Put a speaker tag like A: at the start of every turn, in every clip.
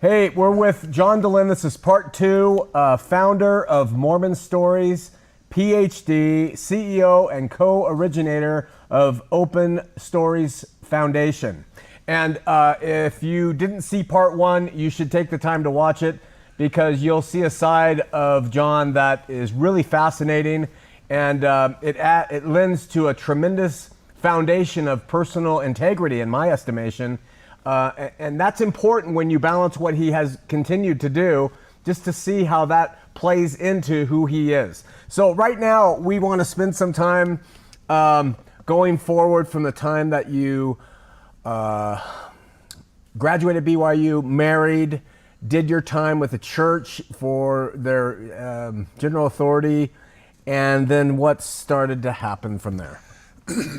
A: Hey, we're with John Dehlin. This is part 2, founder of Mormon Stories, PhD, CEO, and co-originator of Open Stories Foundation. And if you didn't see part 1, you should take the time to watch it, because you'll see a side of John that is really fascinating, and it lends to a tremendous foundation of personal integrity, in my estimation. And that's important when you balance what he has continued to do, just to see how that plays into who he is. So right now, we want to spend some time going forward from the time that you graduated BYU, married, did your time with the church for their general authority, and then what started to happen from there.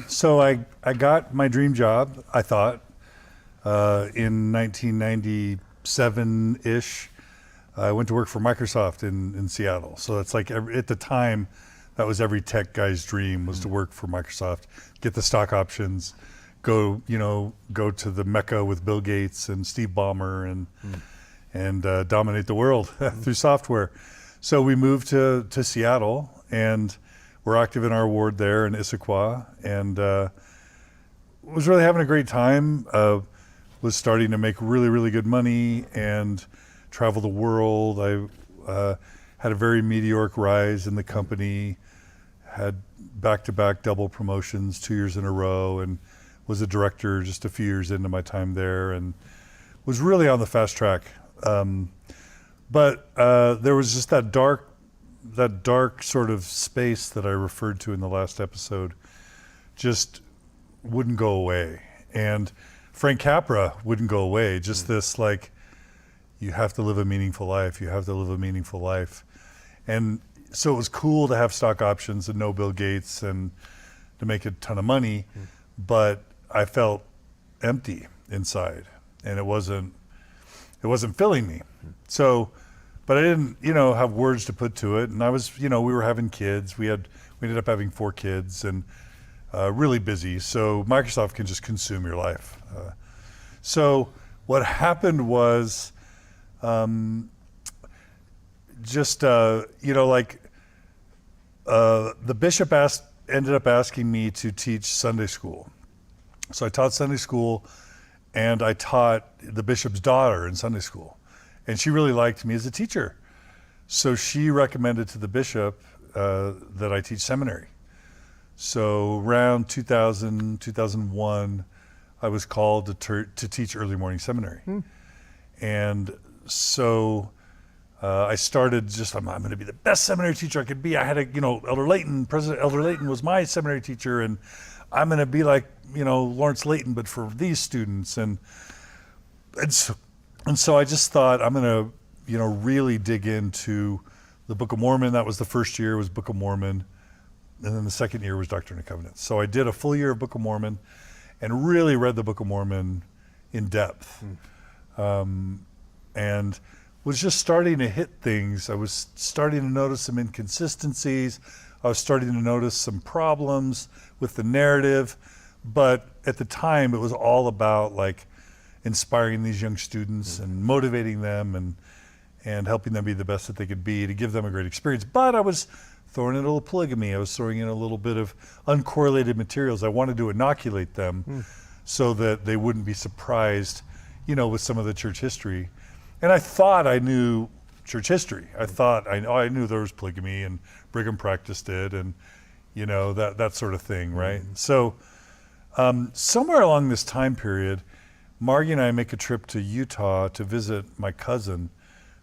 B: So I got my dream job, I thought, in 1997-ish. I went to work for Microsoft in Seattle. So it's like at the time, that was every tech guy's dream, was to work for Microsoft, get the stock options, go to the Mecca with Bill Gates and Steve Ballmer and dominate the world through software. So we moved to Seattle, and we're active in our ward there in Issaquah, and was really having a great time. Was starting to make really, really good money and travel the world. I had a very meteoric rise in the company, had back-to-back double promotions 2 years in a row, and was a director just a few years into my time there, and was really on the fast track. But there was just that dark sort of space that I referred to in the last episode, just wouldn't go away. And Frank Capra wouldn't go away. Just this, like, you have to live a meaningful life. You have to live a meaningful life. And so it was cool to have stock options and know Bill Gates and to make a ton of money, but I felt empty inside, and it wasn't filling me. So, but I didn't, have words to put to it. And I was, we were having kids. We ended up having 4 kids, and really busy. So Microsoft can just consume your life. So what happened was, the bishop ended up asking me to teach Sunday school. So I taught Sunday school, and I taught the bishop's daughter in Sunday school. And she really liked me as a teacher. So she recommended to the bishop that I teach seminary. So around 2000, 2001, I was called to teach early morning seminary. And so I started I'm going to be the best seminary teacher I could be. I had Elder Layton, President Elder Layton was my seminary teacher, and I'm going to be like, Lawrence Layton, but for these students. And so I just thought, I'm going to, really dig into the Book of Mormon. That was the first year, was Book of Mormon. And then the second year was Doctrine and Covenants. So I did a full year of Book of Mormon and really read the Book of Mormon in depth. And was just starting to hit things. I was starting to notice some inconsistencies. I was starting to notice some problems with the narrative. But at the time, it was all about like inspiring these young students and motivating them and helping them be the best that they could be, to give them a great experience. But I was throwing in a little polygamy. I was throwing in a little bit of uncorrelated materials. I wanted to inoculate them so that they wouldn't be surprised, with some of the church history. And I thought I knew church history. I thought I knew there was polygamy and Brigham practiced it, and that sort of thing, right? So somewhere along this time period, Margi and I make a trip to Utah to visit my cousin,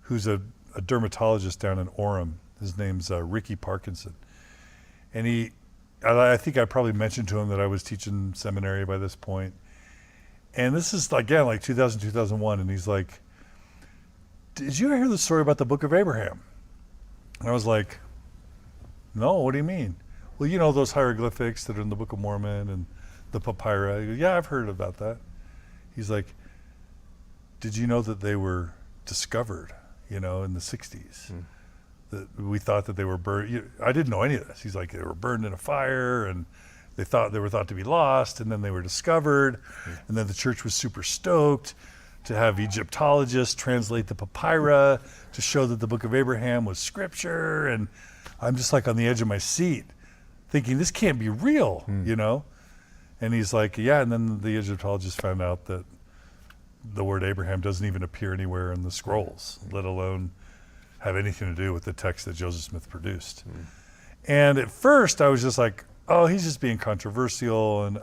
B: who's a dermatologist down in Orem. His name's Ricky Parkinson. And I think I probably mentioned to him that I was teaching seminary by this point. And this is, again, like 2000, 2001. And he's like, did you ever hear the story about the Book of Abraham? And I was like, no, what do you mean? Well, those hieroglyphics that are in the Book of Mormon and the papyri. I go, yeah, I've heard about that. He's like, did you know that they were discovered, in the 60s? That we thought that they were burned. I didn't know any of this. He's like, they were burned in a fire, and they were thought to be lost, and then they were discovered, and then the church was super stoked to have Egyptologists translate the papyri to show that the Book of Abraham was scripture. And I'm just like on the edge of my seat thinking, this can't be real, you know? And he's like, yeah. And then the Egyptologists found out that the word Abraham doesn't even appear anywhere in the scrolls, let alone have anything to do with the text that Joseph Smith produced. And at first I was just like, oh, he's just being controversial, and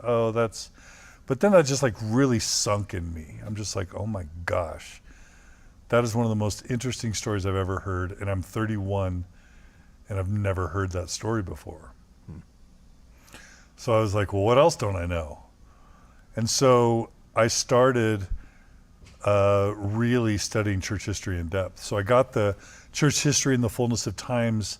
B: but then that just like really sunk in me. I'm just like, oh my gosh, that is one of the most interesting stories I've ever heard, and I'm 31 and I've never heard that story before. So I was like, well, what else don't I know? And so I started really studying church history in depth. So I got the Church History in the Fullness of Times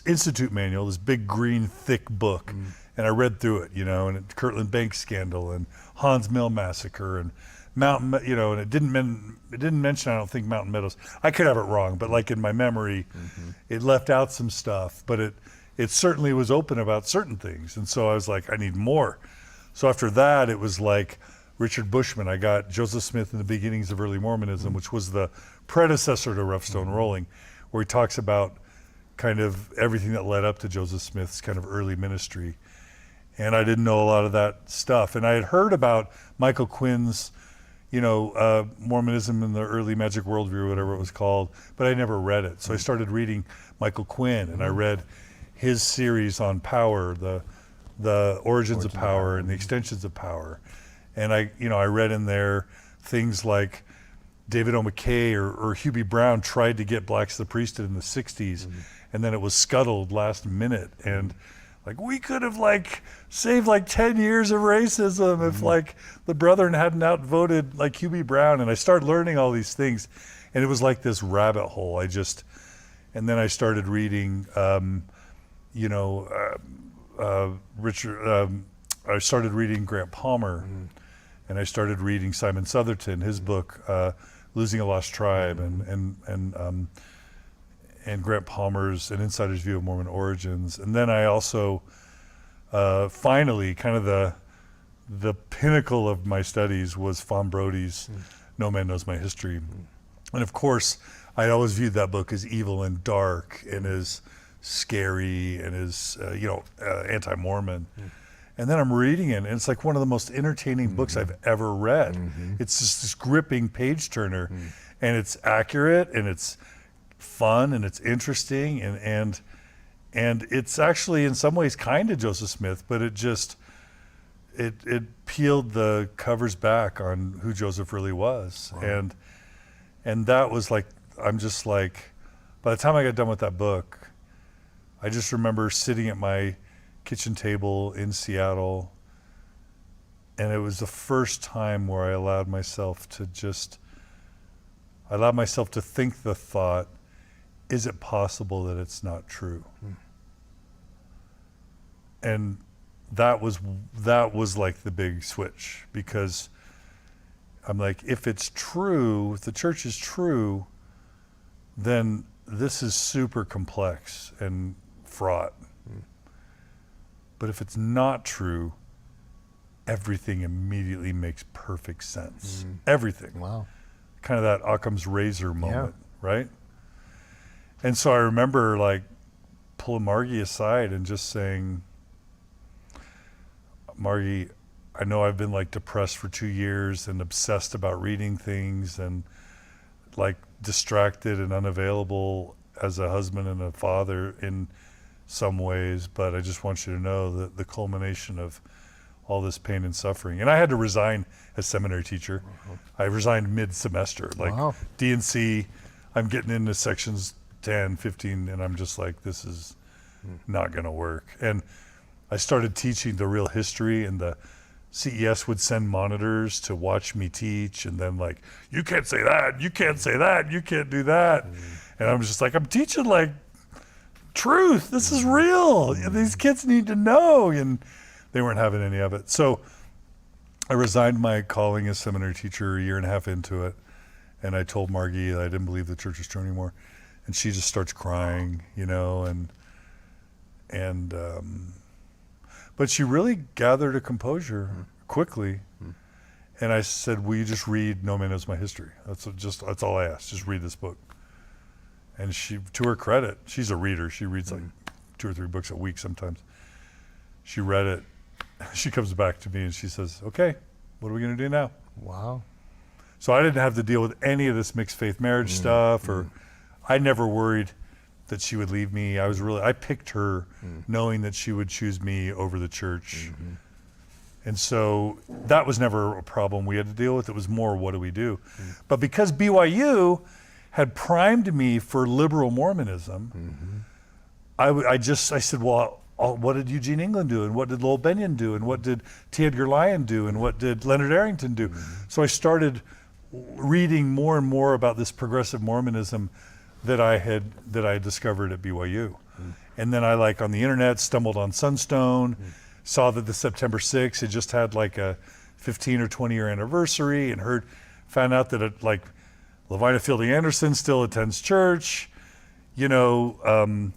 B: Institute manual, this big green thick book, and I read through it, you know, and Kirtland Bank scandal and Hans Mill massacre and Mountain, you know, and it didn't mention, I don't think, Mountain Meadows. I could have it wrong, but like in my memory, it left out some stuff, but it certainly was open about certain things. And so I was like, I need more. So after that, it was like Richard Bushman. I got Joseph Smith and the Beginnings of Early Mormonism, which was the predecessor to Rough Stone Rolling, where he talks about kind of everything that led up to Joseph Smith's kind of early ministry. And I didn't know a lot of that stuff. And I had heard about Michael Quinn's, you know, Mormonism in the Early Magic Worldview, or whatever it was called, but I never read it. So I started reading Michael Quinn, and I read his series on power, the origins of power and the extensions of power. And I read in there things like David O. McKay or Hugh B. Brown tried to get blacks to the priesthood in the 60s, and then it was scuttled last minute. And like, we could have like saved like 10 years of racism if like the Brethren hadn't outvoted like Hugh B. Brown. And I started learning all these things, and it was like this rabbit hole. And then I started reading, I started reading Grant Palmer, and I started reading Simon Southerton, his book, Losing a Lost Tribe, and Grant Palmer's An Insider's View of Mormon Origins. And then I also, finally, kind of the pinnacle of my studies was Fawn Brody's No Man Knows My History. And of course, I always viewed that book as evil and dark and as scary and as, anti-Mormon. And then I'm reading it, and it's like one of the most entertaining books I've ever read. It's just this gripping page turner, and it's accurate, and it's fun, and it's interesting, and it's actually in some ways kind of Joseph Smith, but it peeled the covers back on who Joseph really was. Wow. And that was like, I'm just like, by the time I got done with that book, I just remember sitting at my kitchen table in Seattle, and it was the first time where I allowed myself to think the thought, is it possible that it's not true? And that was like the big switch, because I'm like, if it's true, if the church is true, then this is super complex and fraught. But if it's not true, everything immediately makes perfect sense. Everything.
A: Wow.
B: Kind of that Occam's razor moment, right? And so I remember like pulling Margi aside and just saying, Margi, I know I've been like depressed for 2 years and obsessed about reading things and like distracted and unavailable as a husband and a father in some ways, but I just want you to know that the culmination of all this pain and suffering, and I had to resign as seminary teacher. I resigned mid-semester, like D&C, I'm getting into sections 10, 15, and I'm just like, this is not gonna work. And I started teaching the real history, and the CES would send monitors to watch me teach, and then like, you can't say that, you can't say that, you can't do that. And I'm just like, I'm teaching like truth, this is real, these kids need to know, and they weren't having any of it. So I resigned my calling as seminary teacher a year and a half into it, and I told Margi that I didn't believe the church was true anymore, and she just starts crying, but she really gathered a composure quickly, And I said, will you just read No Man Knows My History? That's all I asked. Just read this book. And she, to her credit, she's a reader. She reads like 2 or 3 books a week sometimes. She read it. She comes back to me and she says, okay, what are we going to do now?
A: Wow.
B: So I didn't have to deal with any of this mixed faith marriage stuff, or I never worried that she would leave me. I picked her knowing that she would choose me over the church. And so that was never a problem we had to deal with. It was more, what do we do? But because BYU had primed me for liberal Mormonism, I said, well, what did Eugene England do? And what did Lowell Benyon do? And what did T. Edgar Lyon do? And what did Leonard Arrington do? So I started reading more and more about this progressive Mormonism that I had discovered at BYU. And then I, like, on the internet, stumbled on Sunstone, saw that the September 6th had just had like a 15 or 20 year anniversary, and found out that Lavina Fielding Anderson still attends church. Maxine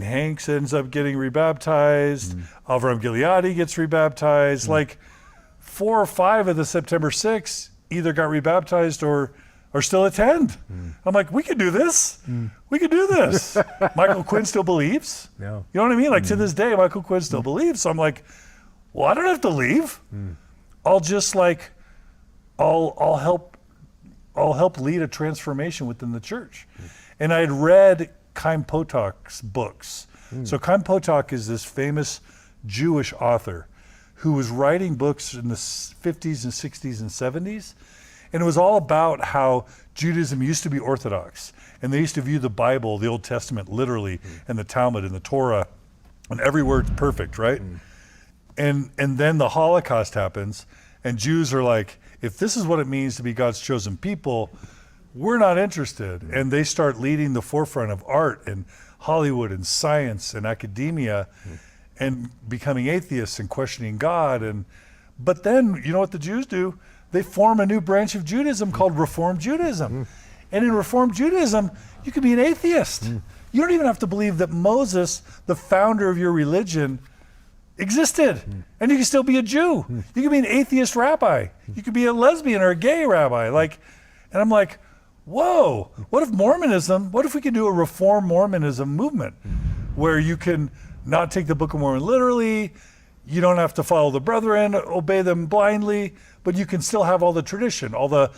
B: Hanks ends up getting rebaptized. Avram Gileadi gets rebaptized. Like 4 or 5 of the September 6 either got rebaptized or still attend. I'm like, we could do this. We could do this. Michael Quinn still believes.
A: Yeah.
B: You know what I mean? Like to this day, Michael Quinn still believes. So I'm like, well, I don't have to leave. I'll just I'll help lead a transformation within the church. And I had read Chaim Potok's books. So Chaim Potok is this famous Jewish author who was writing books in the 50s and 60s and 70s. And it was all about how Judaism used to be Orthodox, and they used to view the Bible, the Old Testament, literally, and the Talmud and the Torah, and every word's perfect, right? And then the Holocaust happens, and Jews are like, if this is what it means to be God's chosen people, we're not interested. And they start leading the forefront of art and Hollywood and science and academia, and becoming atheists and questioning God. But then, you know what the Jews do? They form a new branch of Judaism called Reform Judaism. And in Reform Judaism, you can be an atheist. You don't even have to believe that Moses, the founder of your religion, existed. And you can still be a Jew. You can be an atheist rabbi. You could be a lesbian or a gay rabbi. And I'm like, whoa, what if we could do a Reform Mormonism movement where you can not take the Book of Mormon literally, you don't have to follow the brethren, obey them blindly, but you can still have all the tradition, all the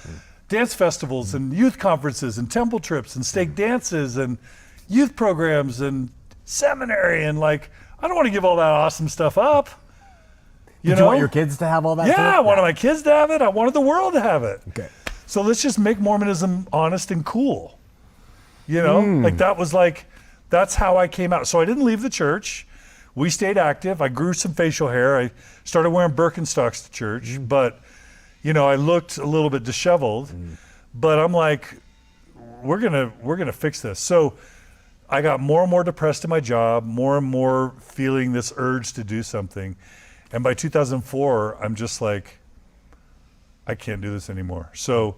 B: dance festivals and youth conferences and temple trips and stake dances and youth programs and seminary. And I don't want to give all that awesome stuff up.
A: You want your kids to have all that?
B: Yeah, I wanted my kids to have it. I wanted the world to have it.
A: Okay.
B: So let's just make Mormonism honest and cool. That's how I came out. So I didn't leave the church. We stayed active. I grew some facial hair. I started wearing Birkenstocks to church, but I looked a little bit disheveled. But I'm like, we're gonna fix this. So I got more and more depressed in my job, more and more feeling this urge to do something. And by 2004, I'm just like, I can't do this anymore. So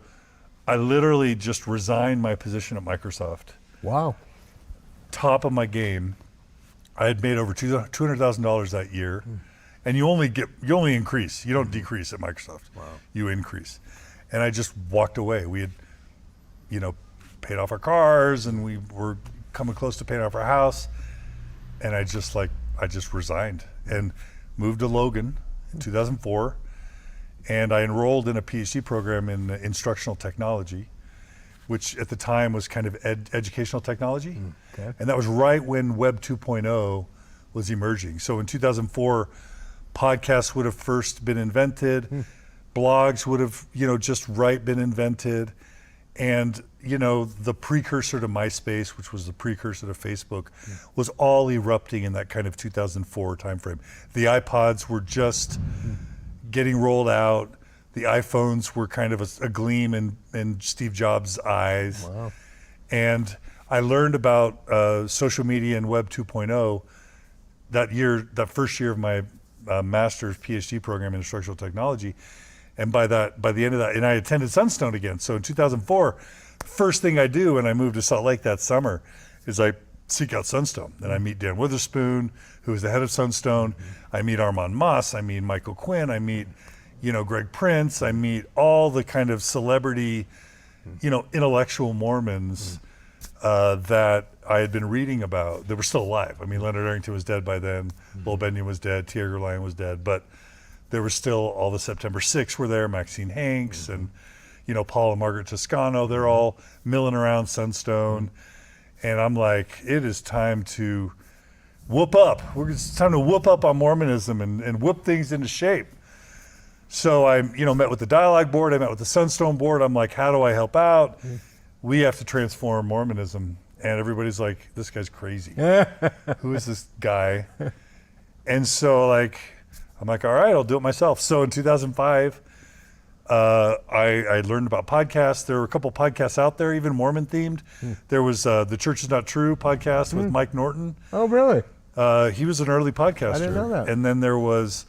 B: I literally just resigned my position at Microsoft.
A: Wow.
B: Top of my game. I had made over $200,000 that year, and you only increase. You don't decrease at Microsoft.
A: Wow.
B: You increase. And I just walked away. We had, paid off our cars, and we were coming close to paying off our house. And I just resigned and moved to Logan in 2004. And I enrolled in a PhD program in instructional technology, which at the time was kind of educational technology.
A: Okay.
B: And that was right when Web 2.0 was emerging. So in 2004, podcasts would have first been invented, blogs would have, just been invented. And, the precursor to MySpace, which was the precursor to Facebook, was all erupting in that kind of 2004 timeframe. The iPods were just getting rolled out. The iPhones were kind of a gleam in Steve Jobs' eyes.
A: Wow.
B: And I learned about social media and Web 2.0 that first year of my master's PhD program in instructional technology. And by the end of that, and I attended Sunstone again. So in 2004, first thing I do when I moved to Salt Lake that summer is I seek out Sunstone. And I meet Dan Witherspoon, who is the head of Sunstone. I meet Armand Moss. I meet Michael Quinn. I meet, Greg Prince. I meet all the kind of celebrity, intellectual Mormons that I had been reading about. They were still alive. I mean, Leonard Arrington was dead by then. Lowell Benyon was dead. T. Edgar Lyon was dead. But there were still all the September 6 were there. Maxine Hanks and, Paul and Margaret Toscano. They're all milling around Sunstone. And I'm like, it is time to whoop up. It's time to whoop up on Mormonism and whip things into shape. So I, met with the Dialogue Board. I met with the Sunstone Board. I'm like, how do I help out? We have to transform Mormonism. And everybody's like, this guy's crazy. Who is this guy? And so I'm like, all right, I'll do it myself. So in 2005, I learned about podcasts. There were a couple podcasts out there, even Mormon themed. There was The Church Is Not True podcast with Mike Norton.
A: Oh, really?
B: He was an early podcaster.
A: I didn't know that.
B: And then there was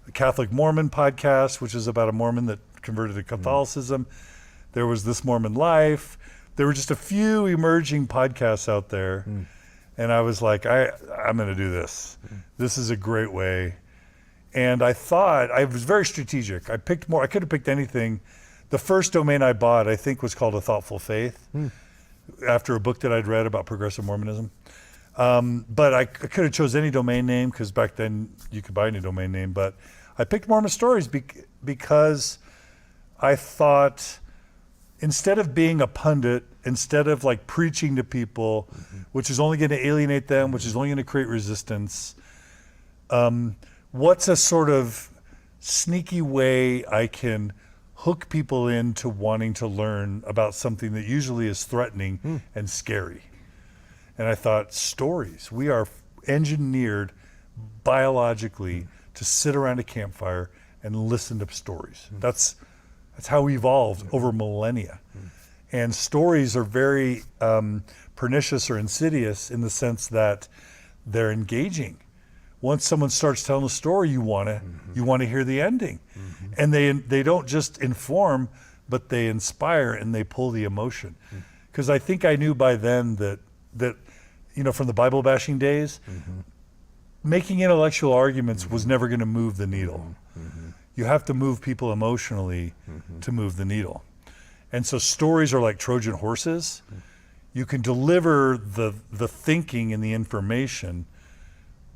B: the Catholic Mormon podcast, which is about a Mormon that converted to Catholicism. There was This Mormon Life. There were just a few emerging podcasts out there. And I was like, I'm going to do this. This is a great way. And I thought, I was very strategic. I picked more, I could have picked anything. The first domain I bought, I think, was called A Thoughtful Faith, after a book that I'd read about progressive Mormonism. But I could have chose any domain name, because back then you could buy any domain name. But I picked Mormon Stories because I thought, instead of being a pundit, instead of preaching to people, which is only going to alienate them, which is only going to create resistance, what's a sort of sneaky way I can hook people into wanting to learn about something that usually is threatening and scary? And I thought, stories. We are engineered biologically to sit around a campfire and listen to stories. That's how we evolved over millennia. And stories are very pernicious or insidious in the sense that they're engaging. Once someone starts telling a story, you want to hear the ending. And they don't just inform, but they inspire and they pull the emotion. Because I think I knew by then that from the Bible bashing days, making intellectual arguments was never going to move the needle. You have to move people emotionally to move the needle. And so stories are like Trojan horses. You can deliver the thinking and the information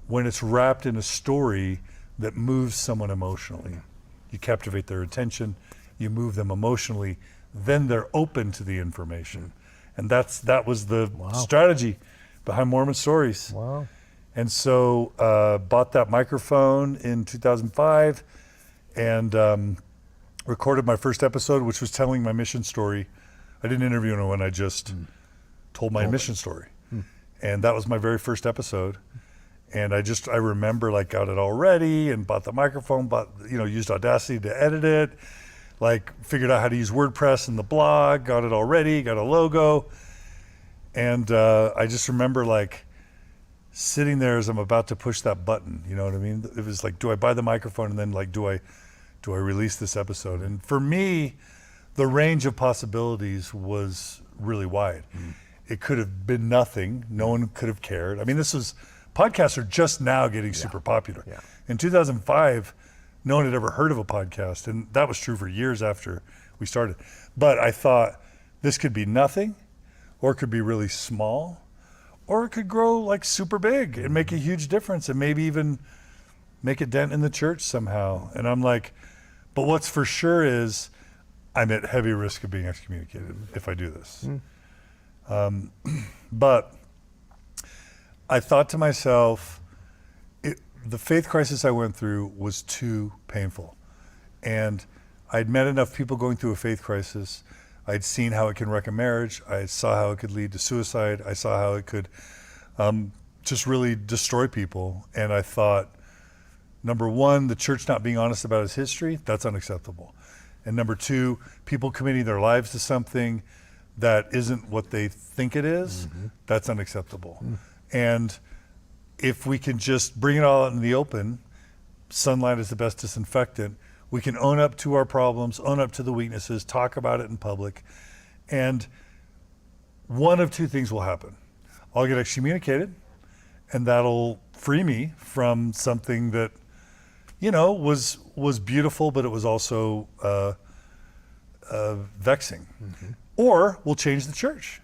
B: when it's wrapped in a story that moves someone emotionally. You captivate their attention, you move them emotionally, then they're open to the information. And that was the strategy behind Mormon Stories.
A: Wow.
B: And so bought that microphone in 2005 and recorded my first episode, which was telling my mission story. I didn't interview anyone, I just told my mission story. And that was my very first episode. And I remember got it all ready and bought the microphone, used Audacity to edit it, figured out how to use WordPress and the blog, got it all ready, got a logo. And I just remember sitting there as I'm about to push that button, you know what I mean? It was do I buy the microphone and then do I release this episode? And for me, the range of possibilities was really wide. It could have been nothing. No one could have cared. I mean, podcasts are just now getting super popular.
A: Yeah.
B: In 2005, no one had ever heard of a podcast, and that was true for years after we started. But I thought this could be nothing, or it could be really small, or it could grow super big and make a huge difference and maybe even make a dent in the church somehow. And I'm like, but what's for sure is I'm at heavy risk of being excommunicated if I do this. But I thought to myself, the faith crisis I went through was too painful. And I'd met enough people going through a faith crisis. I'd seen how it can wreck a marriage. I saw how it could lead to suicide. I saw how it could just really destroy people. And I thought, number one, the church not being honest about its history, that's unacceptable. And number two, people committing their lives to something that isn't what they think it is, that's unacceptable. And if we can just bring it all out in the open, sunlight is the best disinfectant, we can own up to our problems, own up to the weaknesses, talk about it in public, and one of two things will happen. I'll get excommunicated, and that'll free me from something that, was was beautiful, but it was also vexing. Or we'll change the church.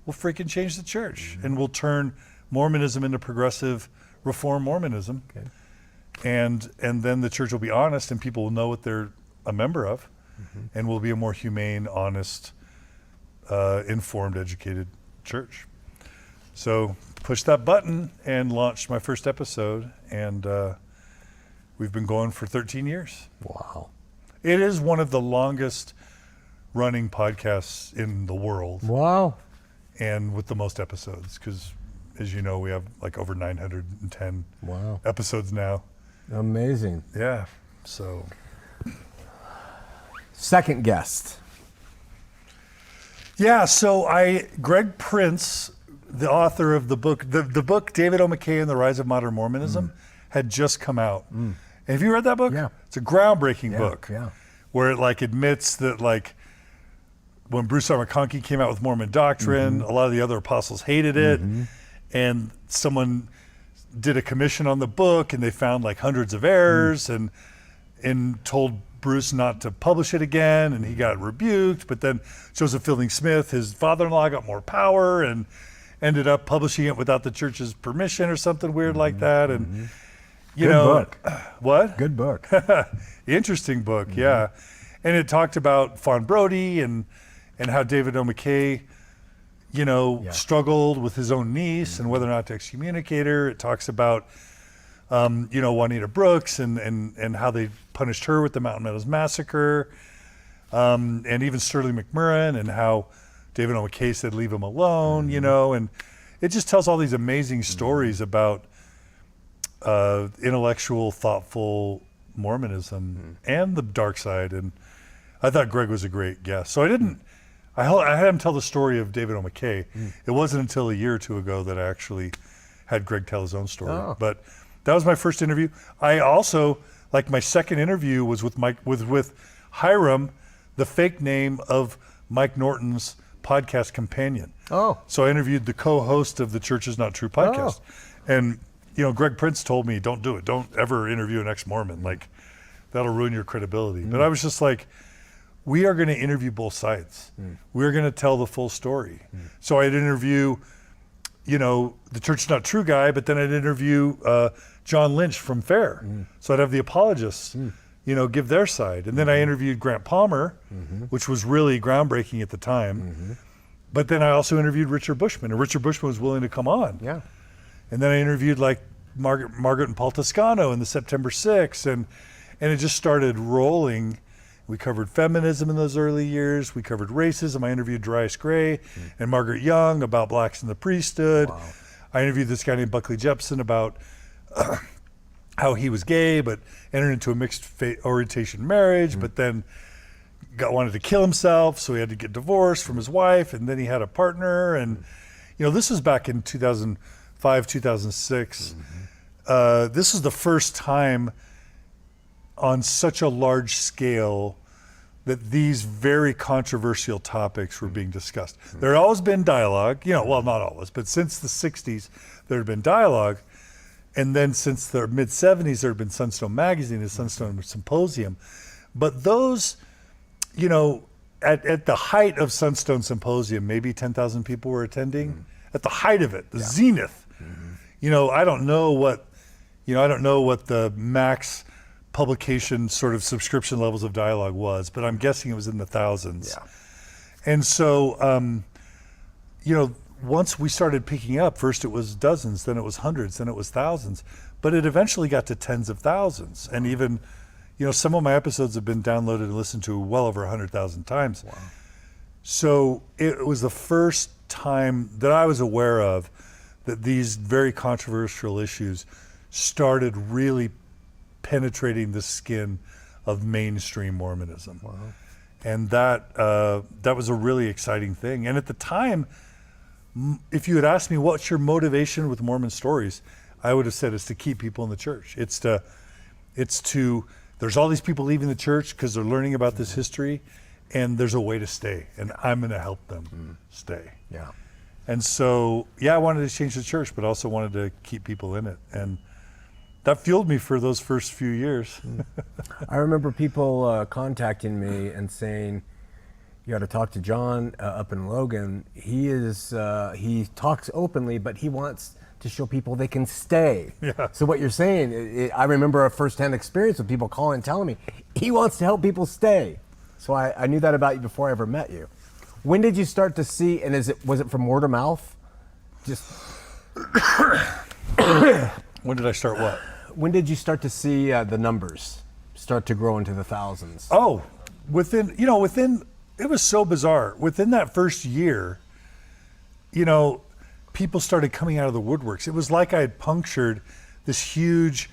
B: We'll freaking change the church, and we'll turn Mormonism into progressive reform Mormonism.
A: Okay.
B: And then the church will be honest, and people will know what they're a member of, and will be a more humane, honest, informed, educated church. So pushed that button and launched my first episode, and we've been going for 13 years.
A: Wow.
B: It is one of the longest running podcasts in the world,
A: Wow.
B: and with the most episodes, because as you know, we have like over 910
A: Wow.
B: episodes now.
A: Amazing.
B: Yeah, so.
A: Second guest.
B: Yeah, so Greg Prince, the author of the book, the book David O. McKay and the Rise of Modern Mormonism had just come out. And have you read that book?
A: Yeah.
B: It's a groundbreaking book.
A: Yeah.
B: Where it like admits that like when Bruce R. McConkie came out with Mormon doctrine, a lot of the other apostles hated it, and someone did a commission on the book and they found like hundreds of errors and told Bruce not to publish it again, and he got rebuked. But then Joseph Fielding Smith, his father-in-law, got more power and ended up publishing it without the church's permission or something weird like that. And you
A: Good
B: know,
A: book.
B: What?
A: Good book.
B: Interesting book, yeah. And it talked about Fawn Brody and how David O. McKay, you know, struggled with his own niece and whether or not to excommunicate her. It talks about, you know, Juanita Brooks and how they punished her with the Mountain Meadows Massacre, and even Sterling McMurrin, and how David O. McKay said, leave him alone, you know, and it just tells all these amazing stories about intellectual, thoughtful Mormonism and the dark side. And I thought Greg was a great guest. So I had him tell the story of David O. McKay. It wasn't until a year or two ago that I actually had Greg tell his own story.
A: Oh.
B: But that was my first interview. I also, like, my second interview was with Hiram, the fake name of Mike Norton's podcast companion.
A: Oh.
B: So I interviewed the co-host of the Church Is Not True podcast. And, you know, Greg Prince told me, don't do it. Don't ever interview an ex-Mormon. Like, that'll ruin your credibility. But I was just like, we are going to interview both sides. We're going to tell the full story. So I'd interview, you know, the Church Is Not True guy, but then I'd interview John Lynch from FAIR. So I'd have the apologists, you know, give their side. And then I interviewed Grant Palmer, which was really groundbreaking at the time. But then I also interviewed Richard Bushman, and Richard Bushman was willing to come on.
A: Yeah.
B: And then I interviewed like Margaret and Paul Toscano in the September 6th, and it just started rolling. We covered feminism in those early years. We covered racism. I interviewed Darius Gray and Margaret Young about blacks in the priesthood.
A: Wow.
B: I interviewed this guy named Buckley Jepson about how he was gay, but entered into a mixed orientation marriage, but then wanted to kill himself, so he had to get divorced from his wife, and then he had a partner. And you know, this was back in 2005, 2006. This was the first time on such a large scale that these very controversial topics were being discussed. There had always been dialogue, you know, well, not always, but since the 60s, there had been dialogue. And then since the mid 70s, there had been Sunstone Magazine and Sunstone Symposium. But those, you know, at the height of Sunstone Symposium, maybe 10,000 people were attending. At the height of it, the zenith. You know, I don't know what the max publication sort of subscription levels of dialogue was, but I'm guessing it was in the thousands.
A: Yeah.
B: And so, you know, once we started picking up, first it was dozens, then it was hundreds, then it was thousands, but it eventually got to tens of thousands. And even, you know, some of my episodes have been downloaded and listened to well over 100,000 times.
A: Wow.
B: So it was the first time that I was aware of that these very controversial issues started really penetrating the skin of mainstream Mormonism.
A: Wow.
B: And that was a really exciting thing. And at the time, if you had asked me what's your motivation with Mormon Stories, I would have said it's to keep people in the church. It's to there's all these people leaving the church because they're learning about this history, and there's a way to stay, and I'm going to help them stay.
A: Yeah.
B: And so, yeah, I wanted to change the church, but also wanted to keep people in it. And that fueled me for those first few years.
A: I remember people contacting me and saying, "You got to talk to John up in Logan. He talks openly, but he wants to show people they can stay."
B: Yeah.
A: So what you're saying, I remember a firsthand experience with people calling and telling me he wants to help people stay. So I knew that about you before I ever met you. When did you start to see? And was it from word of mouth? Just
B: When did I start what?
A: when did you start to see the numbers start to grow into the thousands?
B: Oh, within, it was so bizarre. Within that first year, people started coming out of the woodworks. It was like I had punctured this huge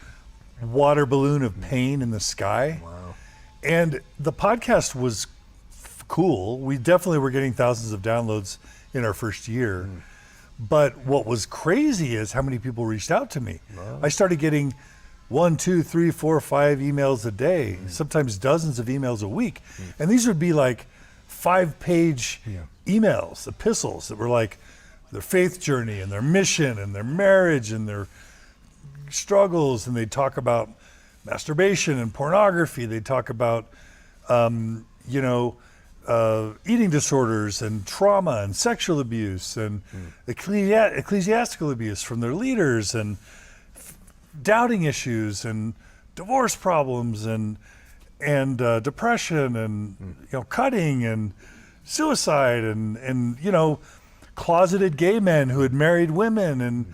B: water balloon of pain in the sky.
A: Wow.
B: And the podcast was cool. We definitely were getting thousands of downloads in our first year. But what was crazy is how many people reached out to me.
A: Wow.
B: I started getting 1, 2, 3, 4, 5 emails a day, sometimes dozens of emails a week. And these would be like 5-page emails, epistles that were like their faith journey and their mission and their marriage and their struggles. And they'd talk about masturbation and pornography. They'd talk about, eating disorders and trauma and sexual abuse and ecclesiastical abuse from their leaders and doubting issues and divorce problems and depression and cutting and suicide and closeted gay men who had married women and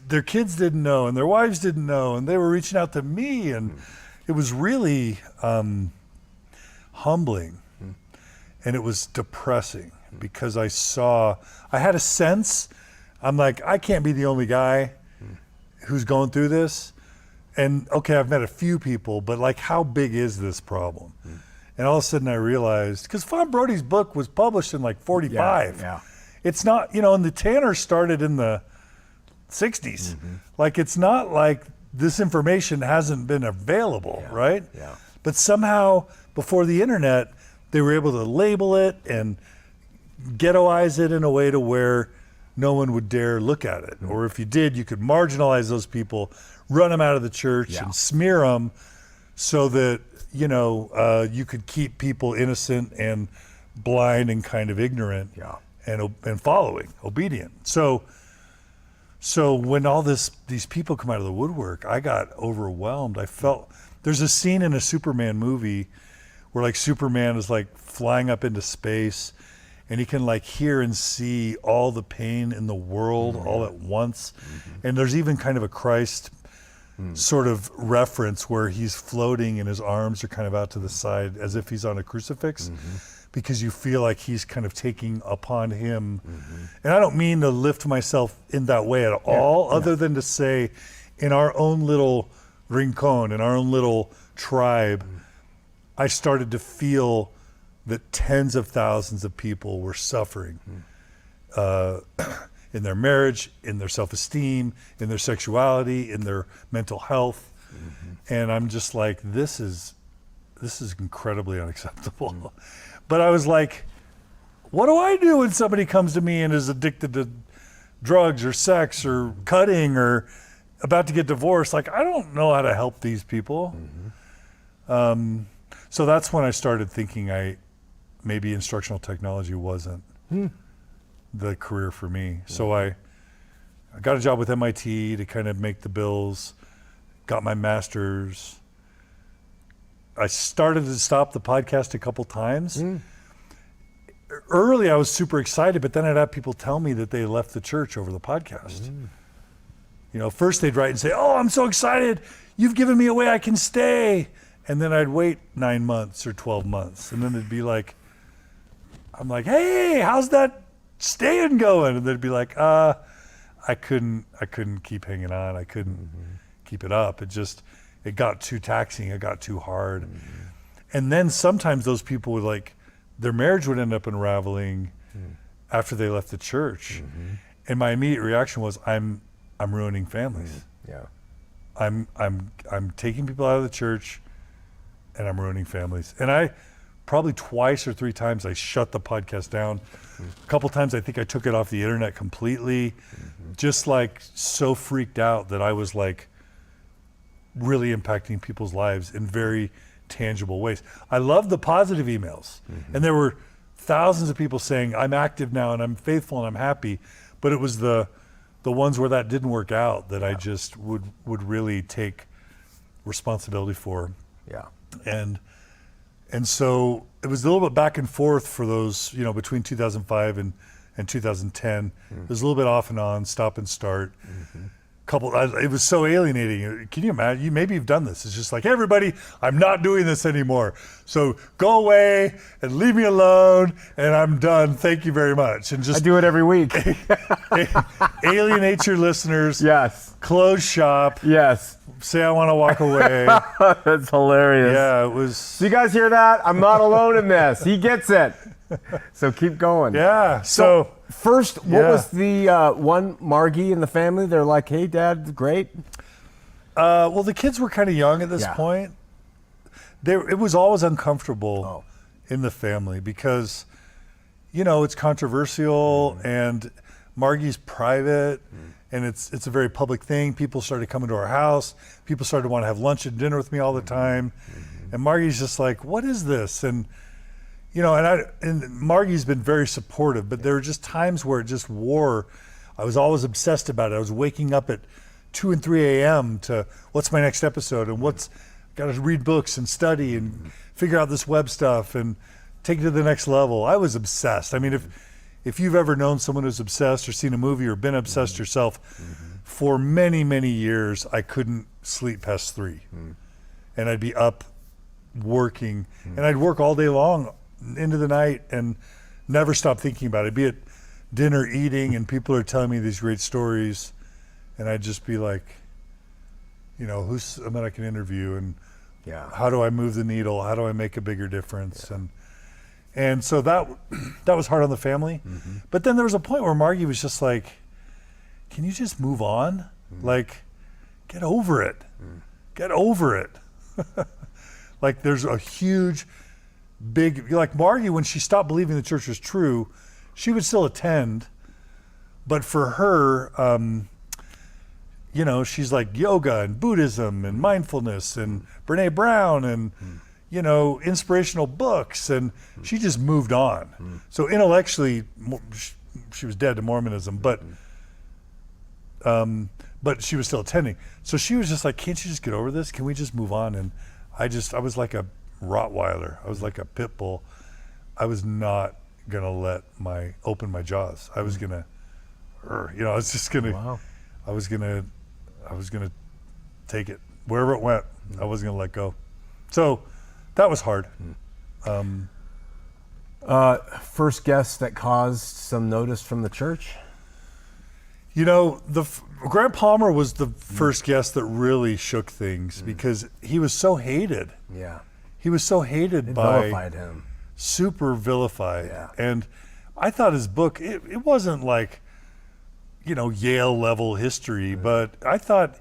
B: their kids didn't know and their wives didn't know and they were reaching out to me, and it was really humbling. And it was depressing because I had a sense, I'm like, I can't be the only guy who's going through this. And okay, I've met a few people, but like, how big is this problem? And all of a sudden I realized, because Fawn Brody's book was published in like 45.
A: Yeah.
B: It's not, and the Tanner started in the 60s. Like, it's not like this information hasn't been available, right?
A: Yeah.
B: But somehow before the internet, they were able to label it and ghettoize it in a way to where no one would dare look at it. Or if you did, you could marginalize those people, run them out of the church and smear them so that, you could keep people innocent and blind and kind of ignorant and following, obedient. So when all these people come out of the woodwork, I got overwhelmed. I felt, there's a scene in a Superman movie where like Superman is like flying up into space and he can like hear and see all the pain in the world all at once. And there's even kind of a Christ sort of reference where he's floating and his arms are kind of out to the side as if he's on a crucifix, because you feel like he's kind of taking upon him. And I don't mean to lift myself in that way at all, other than to say in our own little rincon, in our own little tribe, I started to feel that tens of thousands of people were suffering in their marriage, in their self-esteem, in their sexuality, in their mental health. And I'm just like, this is incredibly unacceptable. But I was like, what do I do when somebody comes to me and is addicted to drugs or sex or cutting or about to get divorced? Like, I don't know how to help these people. So that's when I started thinking maybe instructional technology wasn't the career for me. So I got a job with MIT to kind of make the bills, got my master's. I started to stop the podcast a couple times. Early, I was super excited, but then I'd have people tell me that they left the church over the podcast. First they'd write and say, "Oh, I'm so excited. You've given me a way I can stay." And then I'd wait 9 months or 12 months. And then it'd be like, I'm like, "Hey, how's that staying going?" And they'd be like, I couldn't keep hanging on. I couldn't keep it up. It got too taxing. It got too hard. And then sometimes those people would like, their marriage would end up unraveling after they left the church. And my immediate reaction was, I'm ruining families. I'm taking people out of the church and I'm ruining families. And I probably twice or 3 times I shut the podcast down. A couple times I think I took it off the internet completely, just like so freaked out that I was like really impacting people's lives in very tangible ways. I love the positive emails. And there were thousands of people saying, I'm active now and I'm faithful and I'm happy. But it was the ones where that didn't work out that I just would really take responsibility for.
A: Yeah.
B: And so it was a little bit back and forth for those, between 2005 and 2010. It was a little bit off and on, stop and start. It was so alienating. Can you imagine? Maybe you've done this. It's just like, hey, everybody, I'm not doing this anymore. So go away and leave me alone, and I'm done. Thank you very much. And just
A: I do it every week.
B: alienate your listeners.
A: Yes.
B: Close shop.
A: Yes.
B: Say I want to walk away.
A: That's hilarious.
B: Yeah, it was.
A: Do you guys hear that? I'm not alone in this. He gets it. So keep going.
B: Yeah. So
A: first, what was the one Margi in the family? They're like, hey, Dad, great.
B: Well, the kids were kind of young at this point. It was always uncomfortable in the family because, it's controversial and Margi's private and it's a very public thing. People started coming to our house. People started to want to have lunch and dinner with me all the time. And Margi's just like, what is this? And and Margi's been very supportive, but there were just times where it just wore. I was always obsessed about it. I was waking up at 2 and 3 a.m. to what's my next episode and got to read books and study and figure out this web stuff and take it to the next level. I was obsessed. I mean, if you've ever known someone who's obsessed or seen a movie or been obsessed yourself, for many, many years, I couldn't sleep past 3. And I'd be up working and I'd work all day long into the night and never stop thinking about it. I'd be at dinner eating and people are telling me these great stories and I'd just be like, who's someone I can interview and how do I move the needle? How do I make a bigger difference? And so that was hard on the family. But then there was a point where Margi was just like, can you just move on? Like, get over it. Get over it. Like there's a huge, big, like Margi, when she stopped believing the church was true, she would still attend. But for her, she's like yoga and Buddhism and mindfulness and Brene Brown and, inspirational books. And she just moved on. So intellectually, she was dead to Mormonism, but she was still attending. So she was just like, can't you just get over this? Can we just move on? And I was like a Rottweiler. I was like a pit bull. I was not gonna open my jaws. I was gonna, I was just gonna,
A: Wow.
B: I was gonna take it wherever it went. I wasn't gonna let go. So that was hard.
A: First guest that caused some notice from the church?
B: Grant Palmer was the first guest that really shook things because he was so hated.
A: Yeah.
B: He was so hated
A: It
B: by
A: vilified him.
B: super vilified.
A: Yeah.
B: And I thought his book, it wasn't like, Yale level history, but I thought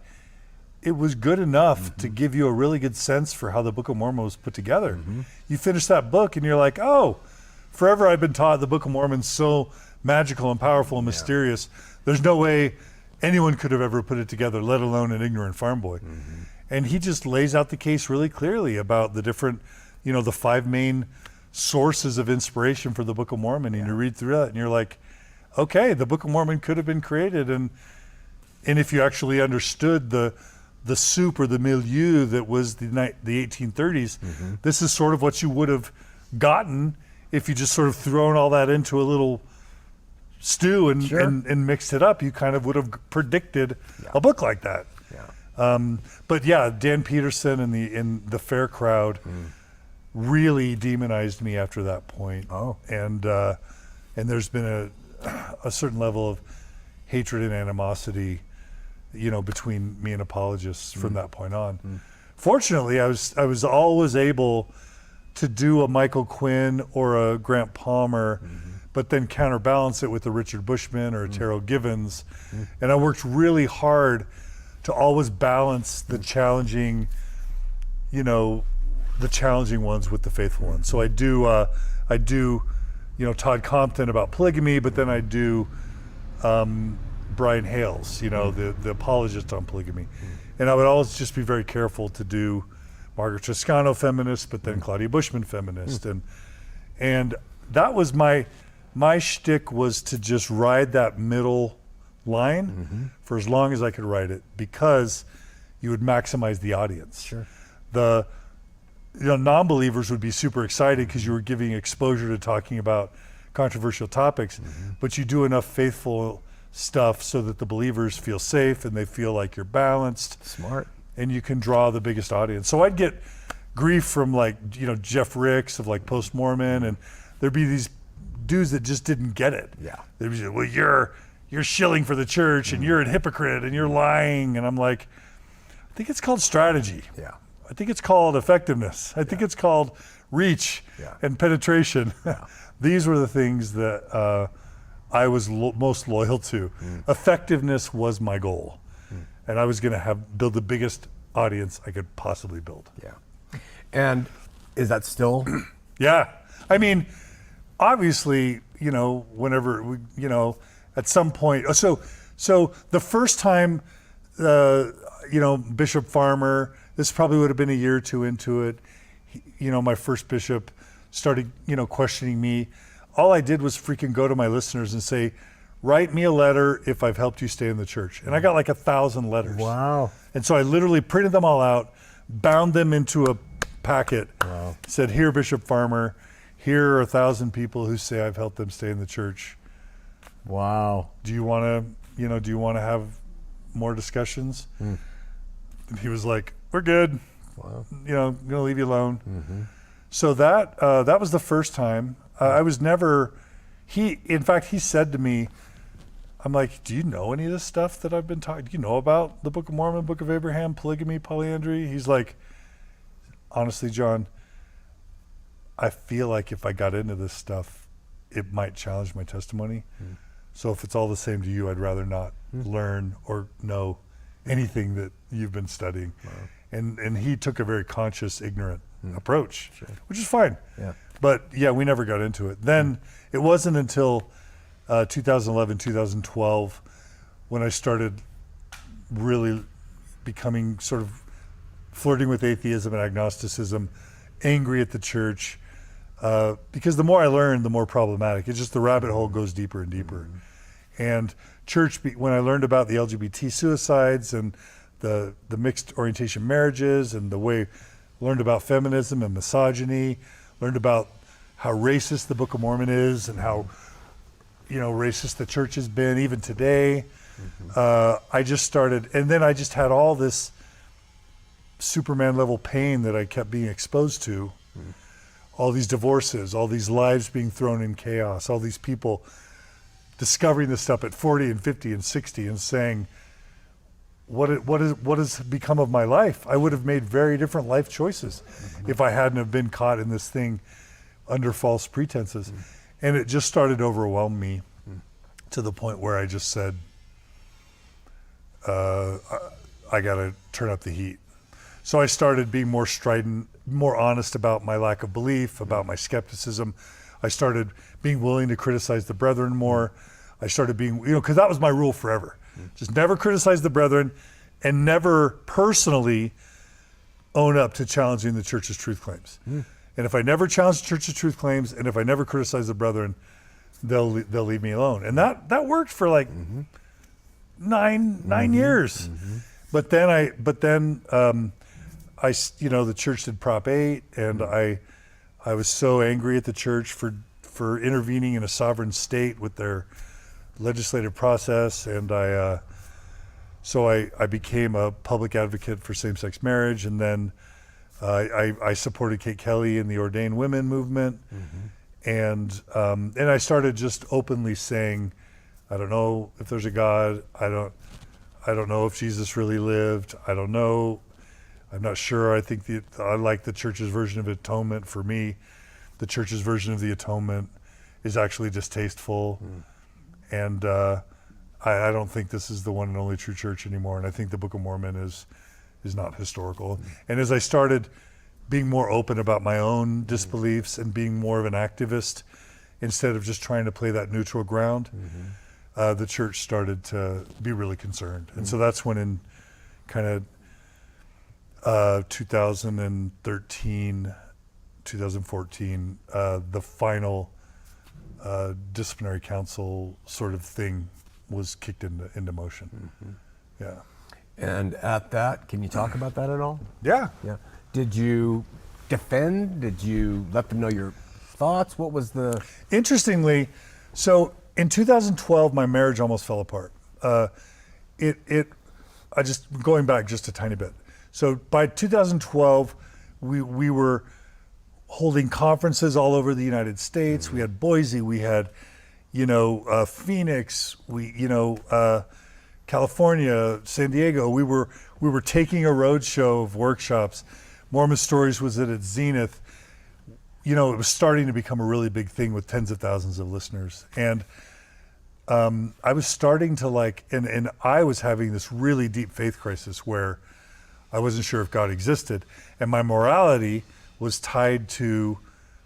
B: it was good enough to give you a really good sense for how the Book of Mormon was put together. You finish that book and you're like, oh, forever I've been taught the Book of Mormon's so magical and powerful and mysterious. There's no way anyone could have ever put it together, let alone an ignorant farm boy. And he just lays out the case really clearly about the different, the 5 main sources of inspiration for the Book of Mormon. And you read through that and you're like, okay, the Book of Mormon could have been created. And if you actually understood the soup or the milieu that was the 1830s, this is sort of what you would have gotten if you just sort of thrown all that into a little stew and mixed it up. You kind of would have predicted a book like that. But Dan Peterson and the fair crowd really demonized me after that point. And there's been a certain level of hatred and animosity, between me and apologists from that point on. Fortunately, I was always able to do a Michael Quinn or a Grant Palmer, but then counterbalance it with a Richard Bushman or a Terrell Givens. And I worked really hard to always balance the challenging, the challenging ones with the faithful ones. So I do, Todd Compton about polygamy, but then I do Brian Hales, the apologist on polygamy. And I would always just be very careful to do Margaret Toscano feminist, but then Claudia Bushman feminist. And that was my shtick, was to just ride that middle line for as long as I could ride it, because you would maximize the audience.
A: Sure.
B: The non-believers would be super excited because you were giving exposure to talking about controversial topics, but you do enough faithful stuff so that the believers feel safe and they feel like you're balanced.
A: Smart.
B: And you can draw the biggest audience. So I'd get grief from Jeff Ricks of Post-Mormon, and there'd be these dudes that just didn't get it.
A: Yeah.
B: They'd be like, well, you're shilling for the church and you're a hypocrite and you're lying. And I'm like, I think it's called strategy.
A: Yeah.
B: I think it's called effectiveness. I think it's called reach and penetration.
A: Yeah.
B: These were the things that I was most loyal to. Effectiveness was my goal. And I was going to build the biggest audience I could possibly build.
A: Yeah. And is that still?
B: Yeah. I mean, obviously, whenever we, at some point, so the first time, Bishop Farmer, this probably would have been a year or two into it. My first bishop started, questioning me. All I did was freaking go to my listeners and say, write me a letter if I've helped you stay in the church. And I got 1,000 letters.
A: Wow.
B: And so I literally printed them all out, bound them into a packet, said, here, Bishop Farmer, here are 1,000 people who say I've helped them stay in the church.
A: Wow.
B: Do you want to have more discussions? And he was like, we're good.
A: Wow.
B: I'm gonna leave you alone. So that was the first time. I was never, in fact, he said to me, I'm like, do you know any of this stuff that I've been talking? Do you know about the Book of Mormon, Book of Abraham, polygamy, polyandry? He's like, honestly, John, I feel like if I got into this stuff, it might challenge my testimony. So if it's all the same to you, I'd rather not learn or know anything that you've been studying. And he took a very conscious, ignorant approach, which is fine.
A: Yeah.
B: But yeah, we never got into it. Then it wasn't until 2011, 2012 when I started really becoming sort of flirting with atheism and agnosticism, angry at the church, because the more I learned, the more problematic. It's just the rabbit hole goes deeper and deeper. And when I learned about the LGBT suicides and the mixed orientation marriages and learned about feminism and misogyny, learned about how racist the Book of Mormon is and how racist the church has been even today. I just started, and then I just had all this Superman level pain that I kept being exposed to. All these divorces, all these lives being thrown in chaos, all these people discovering this stuff at 40 and 50 and 60 and saying, what has become of my life? I would have made very different life choices if I hadn't have been caught in this thing under false pretenses. And it just started to overwhelm me to the point where I just said, I gotta turn up the heat. So I started being more strident, more honest about my lack of belief, about my skepticism. I started being willing to criticize the brethren more. I started being, because that was my rule forever. Just never criticize the brethren and never personally own up to challenging the church's truth claims. And if I never challenge the church's truth claims and if I never criticize the brethren, they'll leave me alone. And that worked for like 9 years. But then the church did Prop 8 and I was so angry at the church for intervening in a sovereign state with their legislative process, and so I became a public advocate for same-sex marriage, and then I supported Kate Kelly in the ordained women movement, and I started just openly saying, I don't know if there's a God. I don't know if Jesus really lived. I don't know. I'm not sure. I think I like the church's version of atonement. For me, the church's version of the atonement is actually distasteful. And I don't think this is the one and only true church anymore. And I think the Book of Mormon is not historical. And as I started being more open about my own disbeliefs and being more of an activist, instead of just trying to play that neutral ground, the church started to be really concerned. And so that's when in kind of 2013, 2014, the final disciplinary council sort of thing was kicked into motion. Yeah.
A: And at that, can you talk about that at all?
B: Yeah.
A: Yeah. Did you defend? Did you let them know your thoughts? What was the...
B: Interestingly, so in 2012, my marriage almost fell apart. I just, going back just a tiny bit. So by 2012, we were holding conferences all over the United States. We had Boise, we had, Phoenix, California, San Diego. We were taking a road show of workshops. Mormon Stories was at its zenith. It was starting to become a really big thing with tens of thousands of listeners. And I was starting to and I was having this really deep faith crisis where I wasn't sure if God existed. And my morality was tied to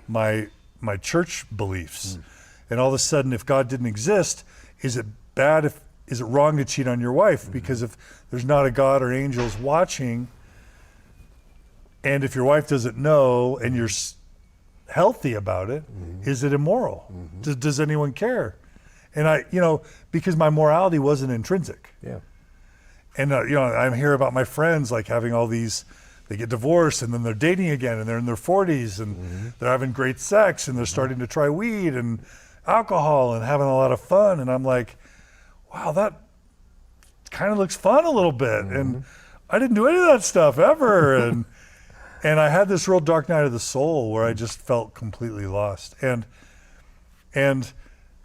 B: my church beliefs. And all of a sudden, if God didn't exist, is it wrong to cheat on your wife? Because if there's not a God or angels watching, and if your wife doesn't know and you're healthy about it, is it immoral? Does anyone care? And because my morality wasn't intrinsic.
A: Yeah.
B: And I hear about my friends having all these, they get divorced and then they're dating again and they're in their 40s and they're having great sex and they're starting to try weed and alcohol and having a lot of fun. And I'm like, wow, that kind of looks fun a little bit. And I didn't do any of that stuff ever. And I had this real dark night of the soul where I just felt completely lost. And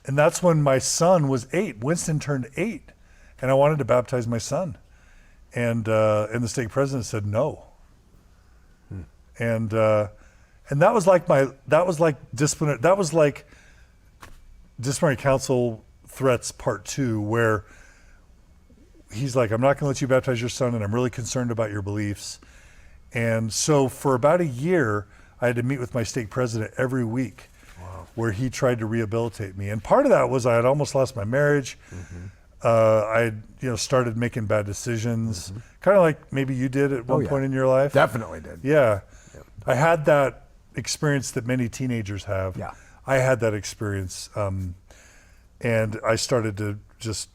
B: that's when my son was 8. Winston turned 8, and I wanted to baptize my son. And the stake president said no. And that was like disciplinary council threats part 2, where he's like, I'm not going to let you baptize your son, and I'm really concerned about your beliefs. And so for about a year, I had to meet with my stake president every week. Wow. Where he tried to rehabilitate me. And part of that was I had almost lost my marriage. I had started making bad decisions, kind of like maybe you did at one point in your life.
A: Definitely did.
B: Yeah. I had that experience that many teenagers have.
A: Yeah.
B: I had that experience, and I started to just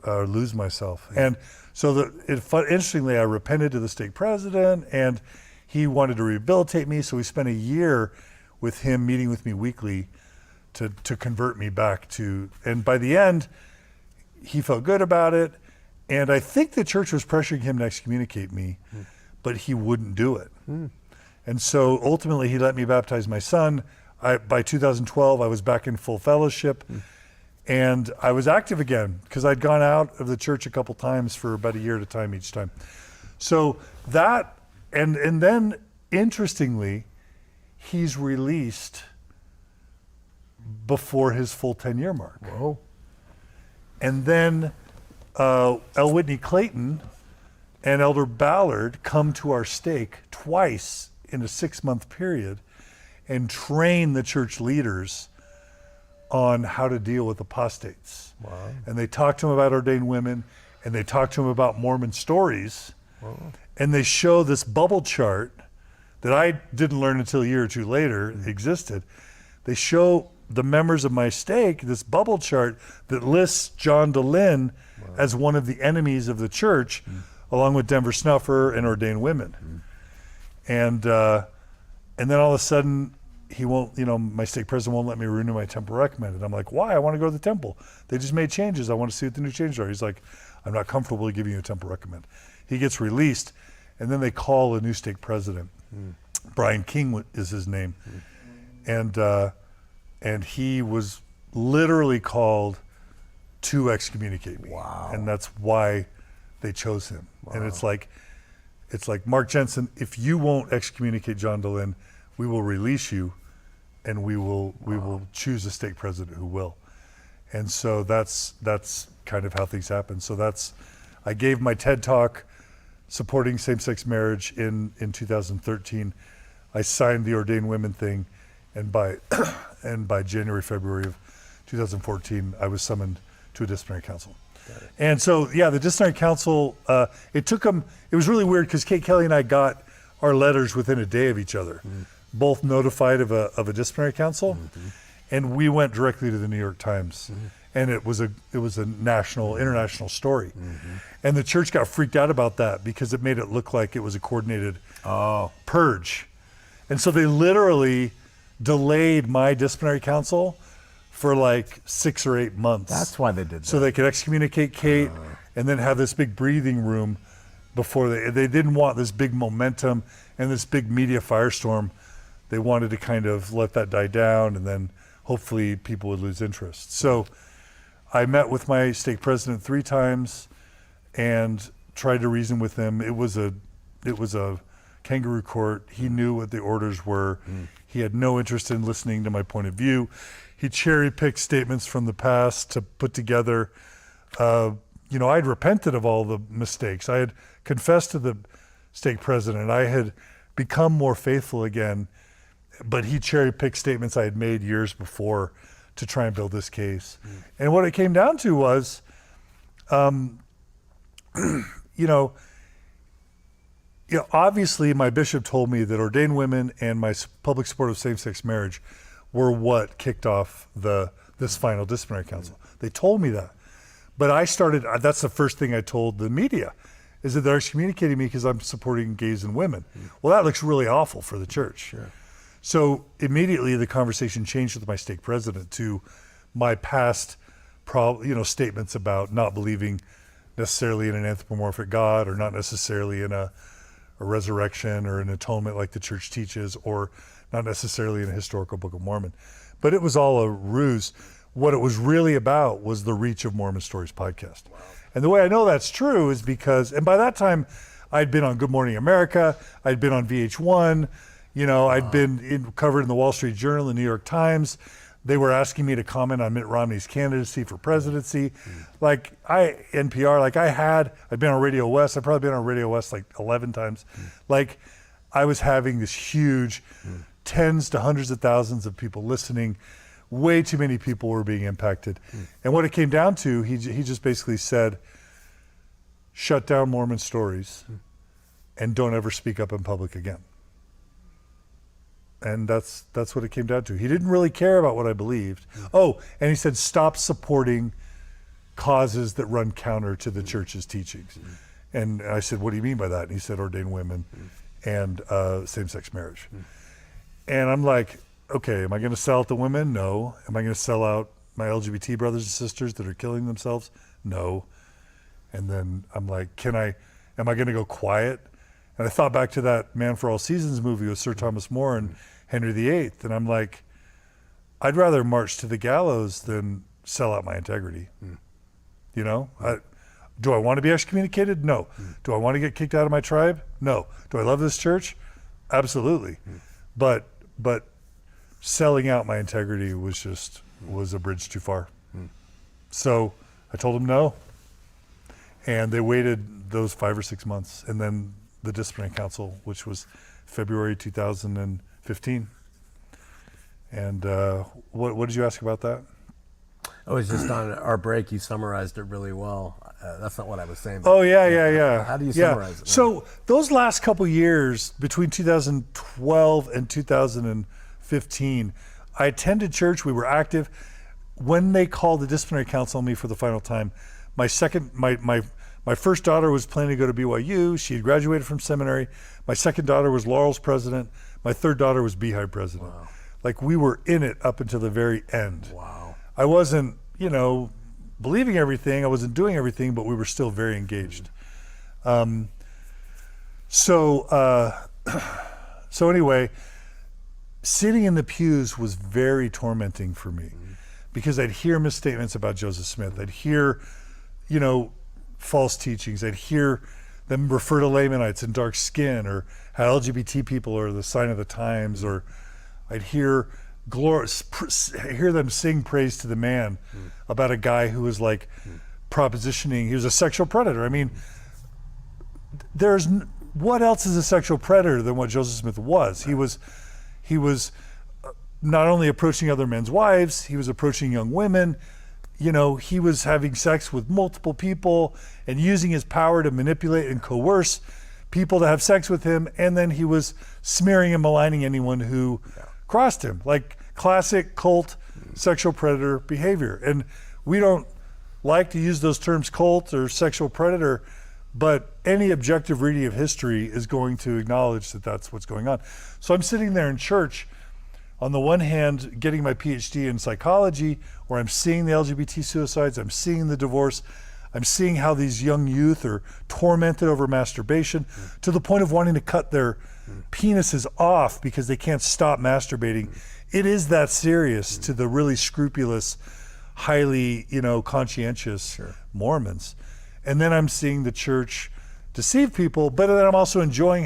B: lose myself. And so interestingly, I repented to the stake president, and he wanted to rehabilitate me. So we spent a year with him meeting with me weekly to convert me back to, and by the end, he felt good about it. And I think the church was pressuring him to excommunicate me, but he wouldn't do it. And so ultimately he let me baptize my son. By 2012, I was back in full fellowship, and I was active again because I'd gone out of the church a couple times for about a year at a time each time. So that, and then interestingly, he's released before his full 10-year mark.
A: Whoa.
B: And then L. Whitney Clayton and Elder Ballard come to our stake twice in a 6-month period and train the church leaders on how to deal with apostates.
A: Wow.
B: And they talk to them about ordained women, and they talk to them about Mormon Stories.
A: Wow.
B: And they show this bubble chart that I didn't learn until a year or two later existed. They show the members of my stake this bubble chart that lists John Dehlin as one of the enemies of the church, along with Denver Snuffer and ordained women. And then all of a sudden, he won't, my stake president won't let me renew my temple recommended. I'm like, why? I want to go to the temple. They just made changes. I want to see what the new changes are. He's like, I'm not comfortable giving you a temple recommend. He gets released, and then they call a new stake president. Brian King is his name. And he was literally called to excommunicate me.
A: Wow.
B: And that's why they chose him. Wow. And it's like, Mark Jensen, if you won't excommunicate John Dehlin, we will release you, and we will choose a stake president who will. And so that's kind of how things happen. So I gave my TED talk supporting same-sex marriage in 2013. I signed the ordained women thing, and by January, February of 2014, I was summoned to a disciplinary council. And so, yeah, the Disciplinary Council, it was really weird because Kate Kelly and I got our letters within a day of each other, both notified of a disciplinary council, and we went directly to the New York Times. And it was a international story. And the church got freaked out about that because it made it look like it was a coordinated purge. And so they literally delayed my disciplinary council for like 6 or 8 months.
A: That's why they did that.
B: So they could excommunicate Kate and then have this big breathing room before they didn't want this big momentum and this big media firestorm. They wanted to kind of let that die down, and then hopefully people would lose interest. So I met with my stake president 3 times and tried to reason with him. It was a kangaroo court. He knew what the orders were. He had no interest in listening to my point of view. He cherry-picked statements from the past to put together. I'd repented of all the mistakes. I had confessed to the stake president. I had become more faithful again, but he cherry-picked statements I had made years before to try and build this case. And what it came down to was, obviously my bishop told me that ordained women and my public support of same-sex marriage were what kicked off this final disciplinary council. They told me that. But that's the first thing I told the media, is that they're excommunicating me because I'm supporting gays and women. Well, that looks really awful for the church.
A: Sure.
B: So immediately the conversation changed with my stake president to my past statements about not believing necessarily in an anthropomorphic God, or not necessarily in a resurrection or an atonement like the church teaches, or not necessarily in a historical Book of Mormon. But it was all a ruse. What it was really about was the reach of Mormon Stories podcast. Wow. And the way I know that's true is because, and by that time I'd been on Good Morning America, I'd been on VH1, I'd been covered in the Wall Street Journal, the New York Times. They were asking me to comment on Mitt Romney's candidacy for presidency. NPR, I'd been on Radio West. I'd probably been on Radio West like 11 times. I was having this huge, tens to hundreds of thousands of people listening. Way too many people were being impacted. And what it came down to, he just basically said, shut down Mormon Stories and don't ever speak up in public again. And that's what it came down to. He didn't really care about what I believed. Oh, and he said, stop supporting causes that run counter to the church's teachings. And I said, what do you mean by that? And he said, ordained women and same-sex marriage. And I'm like, okay, am I going to sell out the women? No. Am I going to sell out my LGBT brothers and sisters that are killing themselves? No. And then I'm like, am I going to go quiet? And I thought back to that Man for All Seasons movie with Sir Thomas More and Henry VIII. And I'm like, I'd rather march to the gallows than sell out my integrity. Do I want to be excommunicated? No. Do I want to get kicked out of my tribe? No. Do I love this church? Absolutely. But selling out my integrity was a bridge too far. So I told them no. And they waited those 5 or 6 months. And then the disciplinary council, which was February 2015. And what did you ask about that?
A: I was just on our break. You summarized it really well. That's not what I was saying.
B: Oh, yeah.
A: How do you summarize it?
B: So those last couple years, between 2012 and 2015, I attended church. We were active. When they called the disciplinary council on me for the final time, my first daughter was planning to go to BYU. She had graduated from seminary. My second daughter was Laurel's president. My third daughter was Beehive president.
A: Wow.
B: We were in it up until the very end.
A: Wow.
B: I wasn't, believing everything. I wasn't doing everything, but we were still very engaged. So anyway, sitting in the pews was very tormenting for me because I'd hear misstatements about Joseph Smith. I'd hear, false teachings. I'd hear them refer to Lamanites and dark skin, or how LGBT people are the sign of the times, or I'd hear them sing praise to the man about a guy who was propositioning, he was a sexual predator. I mean, what else is a sexual predator than what Joseph Smith was? He was not only approaching other men's wives, he was approaching young women, he was having sex with multiple people and using his power to manipulate and coerce people to have sex with him, and then he was smearing and maligning anyone who crossed him, like classic cult sexual predator behavior. And we don't like to use those terms, cult or sexual predator, but any objective reading of history is going to acknowledge that that's what's going on. So I'm sitting there in church, on the one hand, getting my PhD in psychology, where I'm seeing the LGBT suicides, I'm seeing the divorce, I'm seeing how these young youth are tormented over masturbation to the point of wanting to cut their penises off because they can't stop masturbating. It is that serious to the really scrupulous, highly, conscientious Mormons. And then I'm seeing the church deceive people, but then I'm also enjoying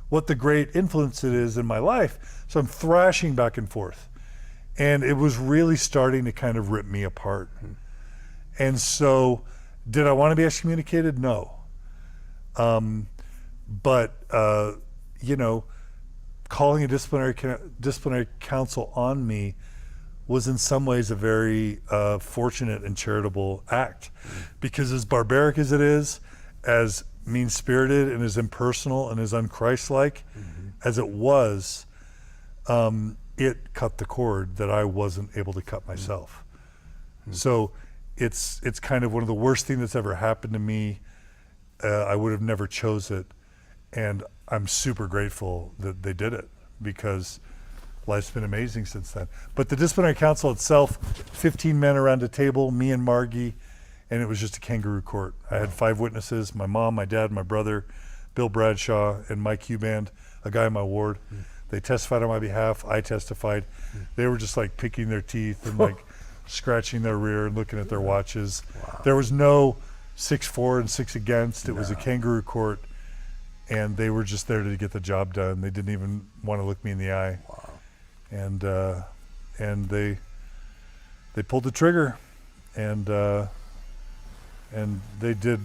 B: what the great influence it is in my life. So I'm thrashing back and forth. And it was really starting to kind of rip me apart. And so, did I want to be excommunicated? No. But calling a disciplinary council on me was in some ways a very fortunate and charitable act, because as barbaric as it is, as mean-spirited and as impersonal and as un-Christ-like as it was, it cut the cord that I wasn't able to cut myself. So it's kind of one of the worst things that's ever happened to me. I would have never chose it, and I'm super grateful that they did it, because life's been amazing since then. But the disciplinary council itself, 15 men around a table, me and Margi, and it was just a kangaroo court. I had 5 witnesses: my mom, my dad, my brother, Bill Bradshaw, and Mike Huband, a guy in my ward. They testified on my behalf. I testified. They were just like picking their teeth and like scratching their rear and looking at their watches. There was no 6 for and 6 against. It was a kangaroo court, and they were just there to get the job done. They didn't even want to look me in the eye. And they pulled the trigger, and they did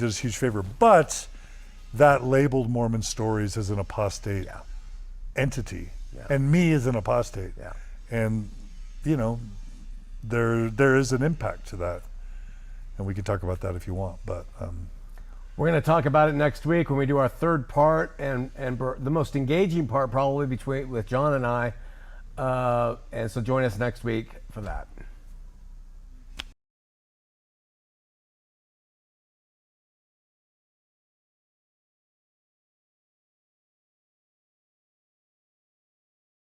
B: us a huge favor. But that labeled Mormon Stories as an apostate entity, and me as an apostate. And there is an impact to that, and we can talk about that if you want. But
A: we're going to talk about it next week when we do our third part, and the most engaging part probably with John and I. And so join us next week for that.